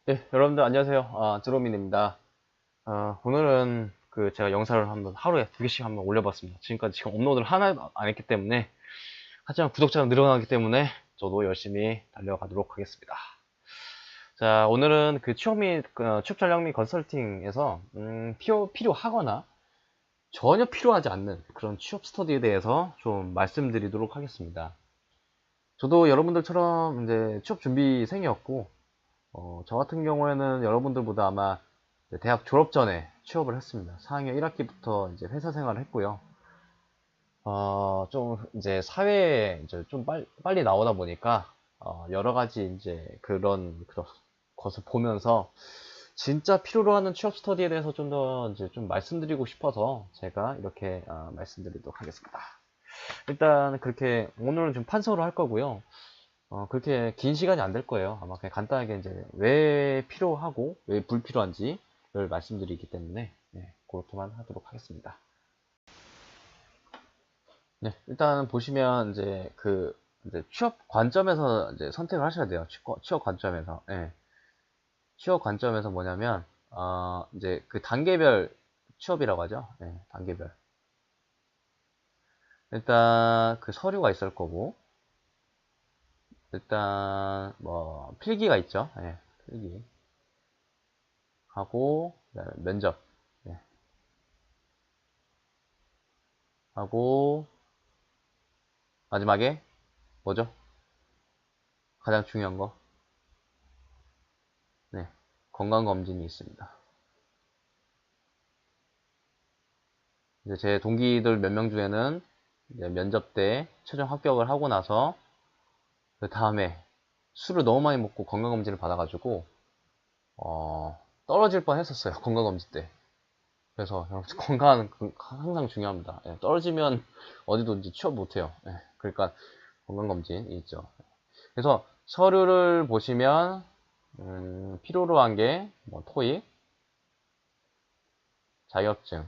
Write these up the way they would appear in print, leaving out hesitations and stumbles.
예, 여러분들 안녕하세요. 드로민입니다. 오늘은 제가 영상을 한번 하루에 2개씩 한번 올려봤습니다. 지금까지 지금 업로드를 하나도 안 했기 때문에, 하지만 구독자가 늘어나기 때문에 저도 열심히 달려가도록 하겠습니다. 자, 오늘은 취업 전략 및 컨설팅에서 필요하거나 전혀 필요하지 않는 그런 취업 스터디에 대해서 좀 말씀드리도록 하겠습니다. 저도 여러분들처럼 이제 취업 준비생이었고, 저 같은 경우에는 여러분들보다 아마 대학 졸업 전에 취업을 했습니다. 4학년 1학기부터 이제 회사 생활을 했고요. 좀 이제 사회에 이제 좀 빨리 나오다 보니까, 여러 가지 이제 그런 것을 보면서 진짜 필요로 하는 취업 스터디에 대해서 좀 더 이제 좀 말씀드리고 싶어서 제가 이렇게 말씀드리도록 하겠습니다. 일단 그렇게 오늘은 좀 판서를 할 거고요. 그렇게 긴 시간이 안 될 거예요. 아마 그냥 간단하게 이제 왜 필요하고 왜 불필요한지를 말씀드리기 때문에 네, 그렇게만 하도록 하겠습니다. 네, 일단 보시면 이제 취업 관점에서 이제 선택을 하셔야 돼요. 취업 관점에서. 네. 취업 관점에서 뭐냐면 이제 그 단계별 취업이라고 하죠. 네, 단계별. 일단 그 서류가 있을 거고 일단 뭐 필기가 있죠. 네, 필기 하고 그다음에 면접. 네. 하고 마지막에 뭐죠? 가장 중요한 거. 네. 건강검진이 있습니다. 이제 제 동기들 몇 명 중에는 이제 면접 때 최종 합격을 하고 나서 그 다음에 술을 너무 많이 먹고 건강검진을 받아가지고 떨어질 뻔 했었어요. 건강검진 때. 그래서 여러분 건강은 항상 중요합니다. 예, 떨어지면 어디든지 취업 못해요. 예, 그러니까 건강검진이 있죠. 그래서 서류를 보시면 필요로 한 게 뭐 토익, 자격증,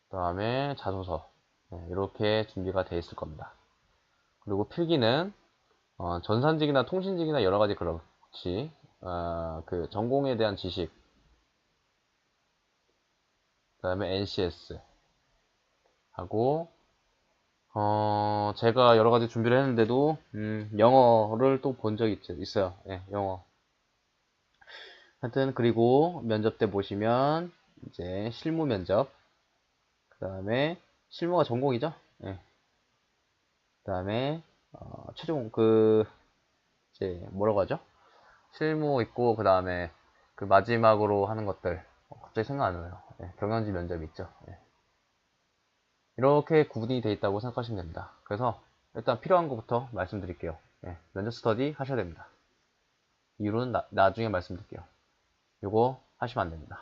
그 다음에 자소서 네, 이렇게 준비가 되어 있을 겁니다. 그리고 필기는 전산직이나 통신직이나 여러 가지 그렇지 그 전공에 대한 지식, 그 다음에 NCS 하고 제가 여러 가지 준비를 했는데도 영어를 또 본 적이 있어요. 예, 영어. 하여튼 그리고 면접 때 보시면 이제 실무 면접, 그 다음에 실무가 전공이죠. 예. 그 다음에 최종 이제 뭐라고 하죠? 실무 있고 그 다음에 그 마지막으로 하는 것들 갑자기 생각 안 나요. 예, 경영지 면접 있죠. 예. 이렇게 구분이 되어 있다고 생각하시면 됩니다. 그래서 일단 필요한 것부터 말씀드릴게요. 예, 면접 스터디 하셔야 됩니다. 이유는 나중에 말씀드릴게요. 요거 하시면 안 됩니다.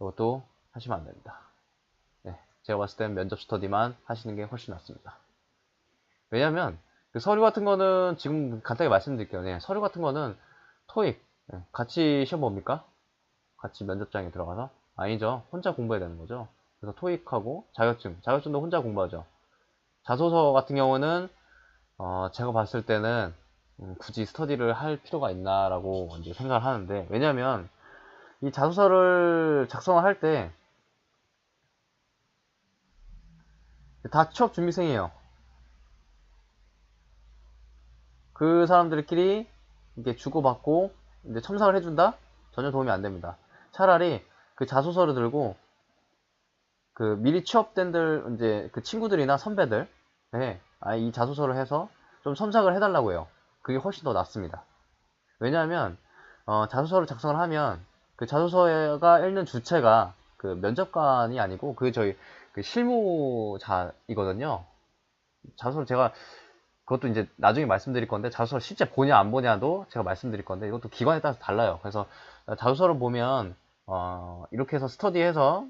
요것도 하시면 안 됩니다. 예, 제가 봤을 땐 면접 스터디만 하시는 게 훨씬 낫습니다. 왜냐면 그 서류 같은 거는 지금 간단히 말씀드릴게요. 네, 서류 같은 거는 토익 같이 시험 봅니까? 같이 면접장에 들어가서? 아니죠. 혼자 공부해야 되는 거죠. 그래서 토익하고 자격증도 혼자 공부하죠. 자소서 같은 경우는 제가 봤을 때는 굳이 스터디를 할 필요가 있나라고 이제 생각을 하는데, 왜냐면 이 자소서를 작성을 할 때 다 취업 준비생이에요. 그 사람들끼리 이렇게 주고받고 이제 첨삭을 해준다? 전혀 도움이 안 됩니다. 차라리 그 자소서를 들고 그 미리 취업된들 이제 그 친구들이나 선배들 이 자소서를 해서 좀 첨삭을 해달라고 해요. 그게 훨씬 더 낫습니다. 왜냐하면 자소서를 작성을 하면 그 자소서가 읽는 주체가 그 면접관이 아니고 그게 저희 그 실무자이거든요. 자소서를 제가 그것도 이제 나중에 말씀드릴 건데 자소서를 실제 보냐 안 보냐도 제가 말씀드릴 건데 이것도 기관에 따라서 달라요. 그래서 자소서를 보면 이렇게 해서 스터디해서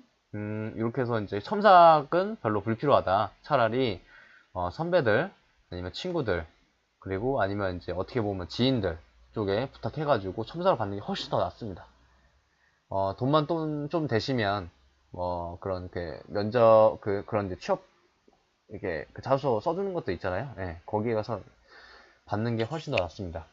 이렇게 해서 이제 첨삭은 별로 불필요하다. 차라리 선배들 아니면 친구들 그리고 아니면 이제 어떻게 보면 지인들 쪽에 부탁해가지고 첨삭을 받는 게 훨씬 더 낫습니다. 돈만 좀 되시면 그런 그 면접 그런 이제 취업 이게 그 자소서 써주는 것도 있잖아요. 예, 거기에 가서 받는 게 훨씬 더 낫습니다.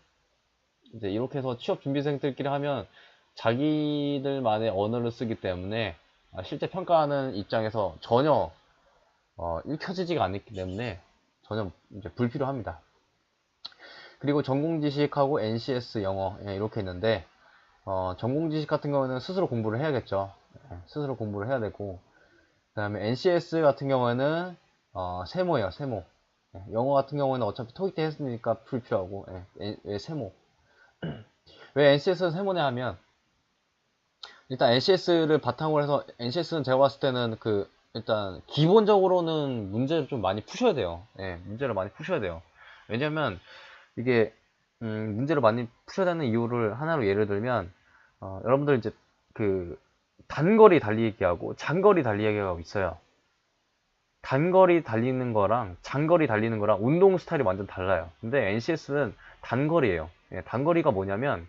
이제 이렇게 해서 취업 준비생들끼리 하면 자기들만의 언어를 쓰기 때문에 실제 평가하는 입장에서 전혀 읽혀지지가 않기 때문에 전혀 이제 불필요합니다. 그리고 전공 지식하고 NCS 영어 이렇게 있는데 전공 지식 같은 경우는 스스로 공부를 해야겠죠. 스스로 공부를 해야 되고 그 다음에 NCS 같은 경우에는 세모예요. 세모. 영어 같은 경우는 어차피 토익 때 했으니까 불필요하고 왜 세모. 왜 NCS는 세모냐 하면 일단 NCS를 바탕으로 해서 NCS는 제가 봤을 때는 일단 기본적으로는 문제를 좀 많이 푸셔야 돼요. 문제를 많이 푸셔야 돼요. 왜냐면 이게 문제를 많이 푸셔야 되는 이유를 하나로 예를 들면 여러분들 이제 그 단거리 달리기하고 장거리 달리기하고 있어요. 단거리 달리는 거랑 장거리 달리는 거랑 운동 스타일이 완전 달라요. 근데 NCS는 단거리예요. 단거리가 뭐냐면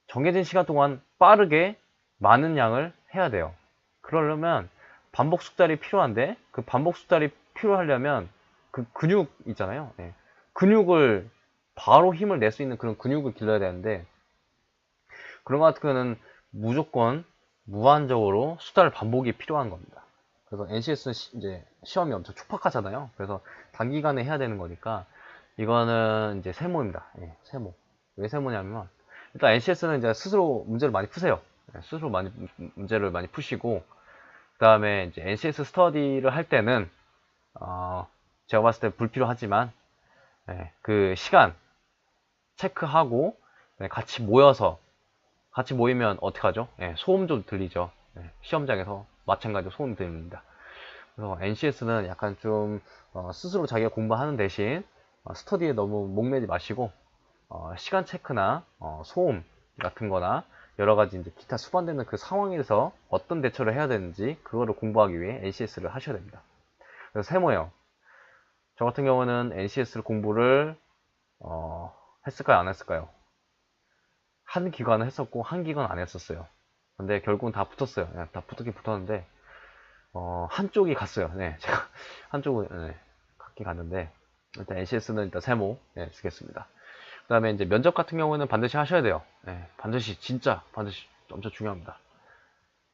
정해진 시간 동안 빠르게 많은 양을 해야 돼요. 그러려면 반복 숙달이 필요한데 그 반복 숙달이 필요하려면 그 근육 있잖아요. 근육을 바로 힘을 낼 수 있는 그런 근육을 길러야 되는데 그런 것 같은 경우는 무조건 무한적으로 숙달 반복이 필요한 겁니다. 그래서 NCS는 이제 시험이 엄청 촉박하잖아요. 그래서 단기간에 해야 되는 거니까 이거는 이제 세모입니다. 세모. 왜 세모냐면 일단 NCS는 이제 스스로 문제를 많이 푸세요. 스스로 문제를 많이 푸시고 그 다음에 이제 NCS 스터디를 할 때는 제가 봤을 때 불필요하지만 그 시간 체크하고 같이 모이면 어떻게 하죠? 소음 좀 들리죠. 시험장에서 마찬가지로 소음 들립니다. 그래서 NCS는 약간 좀 스스로 자기가 공부하는 대신 스터디에 너무 목매지 마시고 시간 체크나 소음 같은 거나 여러 가지 이제 기타 수반되는 그 상황에서 어떤 대처를 해야 되는지 그거를 공부하기 위해 NCS를 하셔야 됩니다. 그래서 세모예요. 저 같은 경우는 NCS를 공부를 했을까요? 안 했을까요? 한 기간은 했었고 한 기간 안 했었어요. 근데 결국은 다 붙었어요. 다 붙었긴 붙었는데 한쪽이 갔어요. 제가 한쪽은 갔긴 갔는데 일단 NCS는 일단 세모 주겠습니다. 그 다음에 이제 면접 같은 경우는 반드시 하셔야 돼요. 반드시 진짜 반드시 엄청 중요합니다.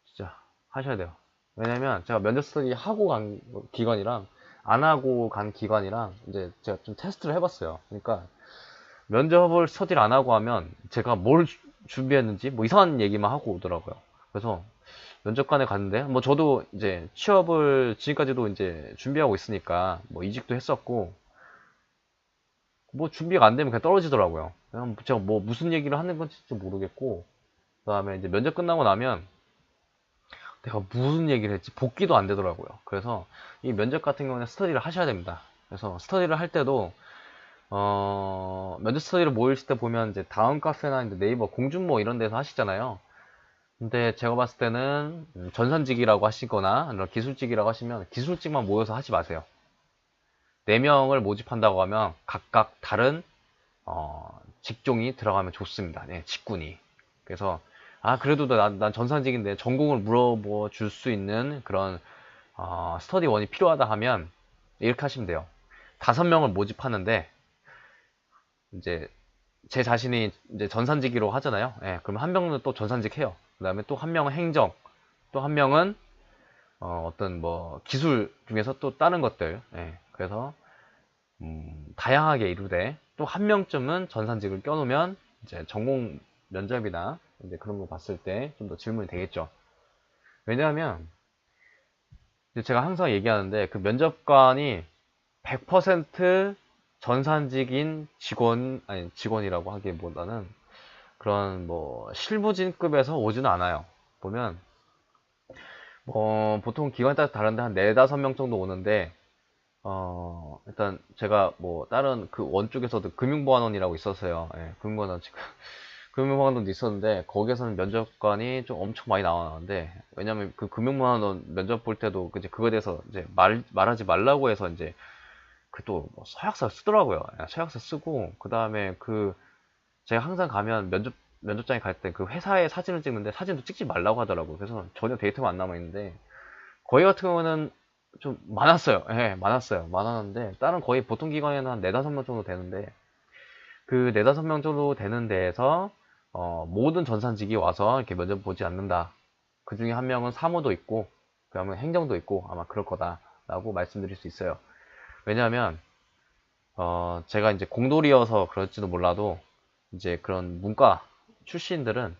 진짜 하셔야 돼요. 왜냐면 제가 면접 스터디 하고 간 기관이랑 안 하고 간 기관이랑 이제 제가 좀 테스트를 해봤어요. 그러니까 면접을 스터디를 안 하고 하면 제가 뭘 준비했는지 뭐 이상한 얘기만 하고 오더라고요. 그래서 면접관에 갔는데 뭐 저도 이제 취업을 지금까지도 이제 준비하고 있으니까 뭐 이직도 했었고 뭐 준비가 안 되면 그냥 떨어지더라고요. 그냥 제가 뭐 무슨 얘기를 하는 건지 모르겠고 그다음에 이제 면접 끝나고 나면 내가 무슨 얘기를 했지 복귀도 안 되더라고요. 그래서 이 면접 같은 경우는 스터디를 하셔야 됩니다. 그래서 스터디를 할 때도 면접 스터디를 모일 때 보면 이제 다음 카페나 이제 네이버 공준모 이런 데서 하시잖아요. 근데 제가 봤을 때는 전산직이라고 하시거나 아니면 기술직이라고 하시면 기술직만 모여서 하지 마세요. 4명을 모집한다고 하면 각각 다른 직종이 들어가면 좋습니다. 직군이. 그래서 그래도 난 전산직인데 전공을 물어봐 줄 수 있는 그런 스터디원이 필요하다 하면 이렇게 하시면 돼요. 5명을 모집하는데 이제 제 자신이 이제 전산직이라고 하잖아요. 그럼 한 명은 또 전산직 해요. 그 다음에 또 한 명은 행정, 또 한 명은 어떤 뭐 기술 중에서 또 다른 것들. 그래서 다양하게 이루되 또 한 명쯤은 전산직을 껴놓으면 이제 전공 면접이나 이제 그런 거 봤을 때 좀 더 질문이 되겠죠. 왜냐하면 제가 항상 얘기하는데 그 면접관이 100% 전산직인 직원이라고 하기보다는 그런 뭐 실무진급에서 오지는 않아요. 보면 보통 기관에 따라 다른데 한 4, 5명 정도 오는데 일단 제가 뭐 다른 그 원 쪽에서도 금융보안원이라고 있었어요. 금융보안원 지금 금융보안원도 있었는데 거기에서는 면접관이 좀 엄청 많이 나왔는데 왜냐면 그 금융보안원 면접 볼 때도 이제 그거에 대해서 이제 말하지 말라고 해서 이제 그 또 뭐 서약서 쓰더라고요. 서약서 쓰고 그 다음에 제가 항상 가면 면접장에 갈 때 그 회사의 사진을 찍는데 사진도 찍지 말라고 하더라고요. 그래서 전혀 데이터가 안 남아 있는데 거기 같은 경우는 좀 많았어요. 많았어요. 많았는데 다른 거의 보통 기관에는 한 4, 5명 정도 되는데 그 4~5명 정도 되는 데에서 모든 전산직이 와서 이렇게 면접 보지 않는다. 그 중에 한 명은 사무도 있고, 그 다음에 행정도 있고, 아마 그럴 거다라고 말씀드릴 수 있어요. 왜냐하면, 제가 이제 공돌이어서 그럴지도 몰라도, 이제 그런 문과 출신들은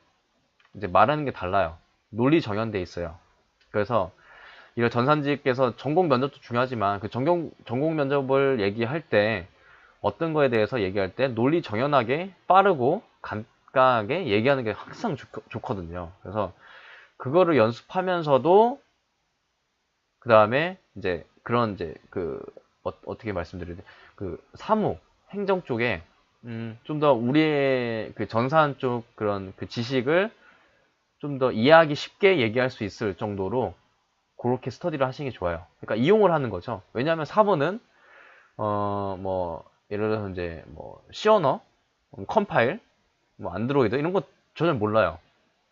이제 말하는 게 달라요. 논리 정연돼 있어요. 그래서, 이런 전산직에서 전공 면접도 중요하지만, 그 전공 면접을 얘기할 때, 어떤 거에 대해서 얘기할 때 논리 정연하게 빠르고 간단하게 얘기하는 게 항상 좋거든요. 그래서 그거를 연습하면서도 그 다음에 이제 그런 이제 그 어떻게 말씀드려야 돼? 그 사무 행정 쪽에 좀 더 우리의 그 전산 쪽 그런 그 지식을 좀 더 이해하기 쉽게 얘기할 수 있을 정도로 그렇게 스터디를 하시는 게 좋아요. 그러니까 이용을 하는 거죠. 왜냐하면 사무는 뭐 예를 들어서 이제 뭐 C 언어, 컴파일, 뭐 안드로이드 이런 거 전혀 몰라요.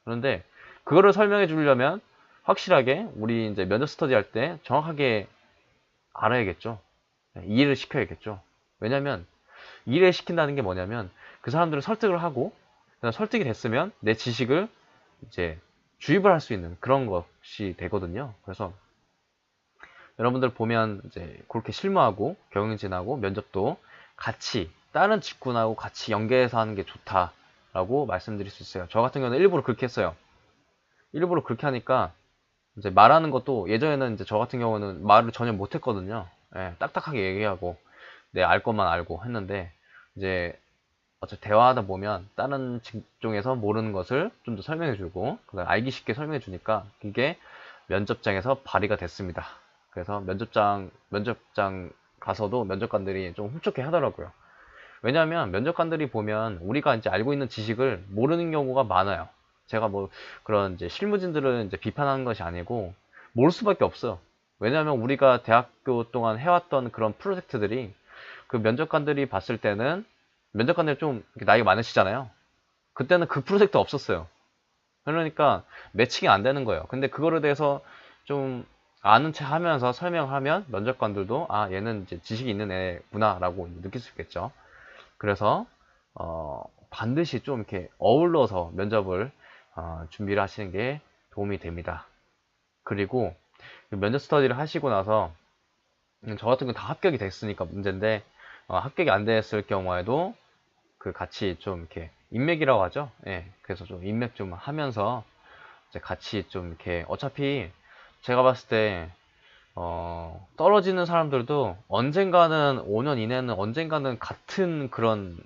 그런데 그거를 설명해 주려면 확실하게 우리 이제 면접 스터디 할 때 정확하게 알아야겠죠. 이해를 시켜야겠죠. 왜냐면 이해를 시킨다는 게 뭐냐면 그 사람들을 설득을 하고 설득이 됐으면 내 지식을 이제 주입을 할 수 있는 그런 것이 되거든요. 그래서 여러분들 보면 이제 그렇게 실무하고 경영진하고 면접도 같이 다른 직군하고 같이 연계해서 하는 게 좋다라고 말씀드릴 수 있어요. 저 같은 경우는 일부러 그렇게 했어요. 일부러 그렇게 하니까 이제 말하는 것도 예전에는 이제 저 같은 경우는 말을 전혀 못했거든요. 예, 딱딱하게 얘기하고 내 알 것만 알고 했는데 이제 어차피 대화하다 보면 다른 직종에서 모르는 것을 좀 더 설명해주고 그다음 알기 쉽게 설명해주니까 이게 면접장에서 발휘가 됐습니다. 그래서 면접장 가서도 면접관들이 좀 훔쩍해 하더라고요. 왜냐하면 면접관들이 보면 우리가 이제 알고 있는 지식을 모르는 경우가 많아요. 제가 뭐 그런 이제 실무진들은 이제 비판하는 것이 아니고 모를 수밖에 없어요. 왜냐하면 우리가 대학교 동안 해왔던 그런 프로젝트들이 그 면접관들이 봤을 때는 면접관들 좀 나이가 많으시잖아요. 그때는 그 프로젝트 없었어요. 그러니까 매칭이 안 되는 거예요. 근데 그거에 대해서 좀 아는 체 하면서 설명하면 면접관들도 아 얘는 이제 지식이 있는 애구나라고 느낄 수 있겠죠. 그래서 반드시 좀 이렇게 어울러서 면접을 준비를 하시는 게 도움이 됩니다. 그리고 면접 스터디를 하시고 나서 저 같은 건 다 합격이 됐으니까 문제인데 합격이 안 됐을 경우에도 그 같이 좀 이렇게 인맥이라고 하죠. 예, 그래서 좀 인맥 좀 하면서 이제 같이 좀 이렇게 어차피 제가 봤을 때 떨어지는 사람들도 언젠가는 5년 이내는 언젠가는 같은 그런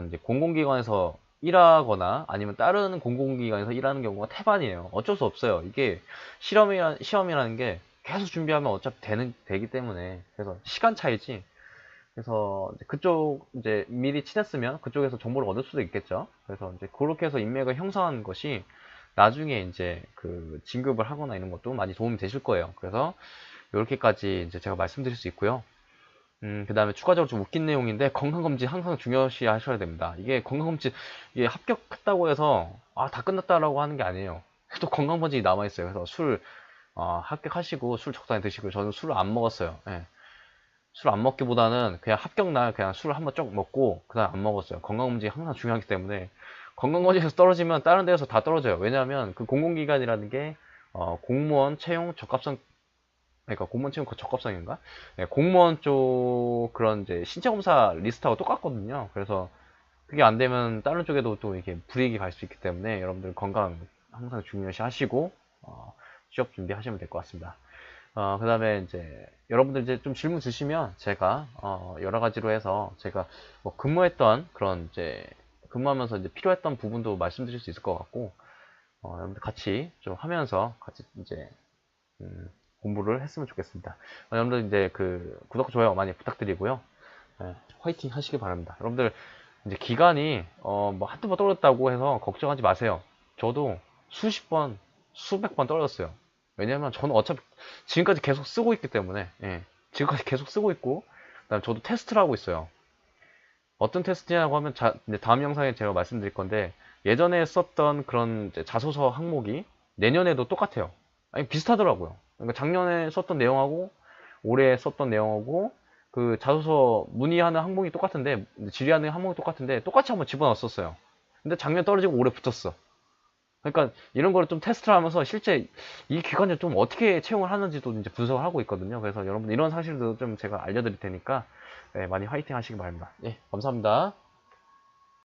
이제 공공기관에서 일하거나 아니면 다른 공공기관에서 일하는 경우가 태반이에요. 어쩔 수 없어요. 이게 시험이라는 게 계속 준비하면 어차피 되기 때문에 그래서 시간 차이지. 그래서 이제 그쪽 이제 미리 친했으면 그쪽에서 정보를 얻을 수도 있겠죠. 그래서 이제 그렇게 해서 인맥을 형성하는 것이 나중에 이제 그 진급을 하거나 이런 것도 많이 도움이 되실 거예요. 그래서 이렇게까지 이제 제가 말씀드릴 수 있고요. 그 다음에 추가적으로 좀 웃긴 내용인데 건강검진 항상 중요시 하셔야 됩니다. 이게 건강검진 이게 합격했다고 해서 다 끝났다라고 하는 게 아니에요. 또 건강검진이 남아있어요. 그래서 술 합격하시고 술 적당히 드시고 저는 술을 안 먹었어요. 예. 술 안 먹기보다는 그냥 합격날 그냥 술을 한번 쭉 먹고 그 다음 안 먹었어요. 건강검진이 항상 중요하기 때문에 건강검진에서 떨어지면 다른 데에서 다 떨어져요. 왜냐하면 그 공공기관이라는 게 공무원 채용 적합성 그러니까 공무원 채용 적합성인가? 네, 공무원 쪽 그런 이제 신체 검사 리스트하고 똑같거든요. 그래서 그게 안 되면 다른 쪽에도 또 이렇게 불이익이 갈 수 있기 때문에 여러분들 건강 항상 중요시 하시고 취업 준비하시면 될 것 같습니다. 그 다음에 이제 여러분들 이제 좀 질문 주시면 제가 여러 가지로 해서 제가 뭐 근무했던 그런 이제 근무하면서 이제 필요했던 부분도 말씀드릴 수 있을 것 같고 여러분들 같이 좀 하면서 같이 이제 공부를 했으면 좋겠습니다. 여러분들 이제 그 구독 좋아요 많이 부탁드리고요. 화이팅 하시기 바랍니다. 여러분들 이제 기간이 뭐 한두 번 떨어졌다고 해서 걱정하지 마세요. 저도 수십 번, 수백 번 떨어졌어요. 왜냐면 저는 어차피 지금까지 계속 쓰고 있기 때문에 지금까지 계속 쓰고 있고 그다음 저도 테스트를 하고 있어요. 어떤 테스트냐고 하면 이제 다음 영상에 제가 말씀드릴 건데 예전에 썼던 그런 자소서 항목이 내년에도 똑같아요. 아니 비슷하더라고요. 그러니까 작년에 썼던 내용하고 올해 썼던 내용하고 그 자소서 문의하는 항목이 똑같은데, 질의하는 항목이 똑같은데, 똑같이 한번 집어넣었었어요. 근데 작년 떨어지고 올해 붙었어. 그러니까 이런 거를 좀 테스트를 하면서 실제 이 기관을 좀 어떻게 채용을 하는지도 이제 분석을 하고 있거든요. 그래서 여러분 이런 사실도 좀 제가 알려드릴 테니까 네, 많이 화이팅 하시기 바랍니다. 예, 감사합니다.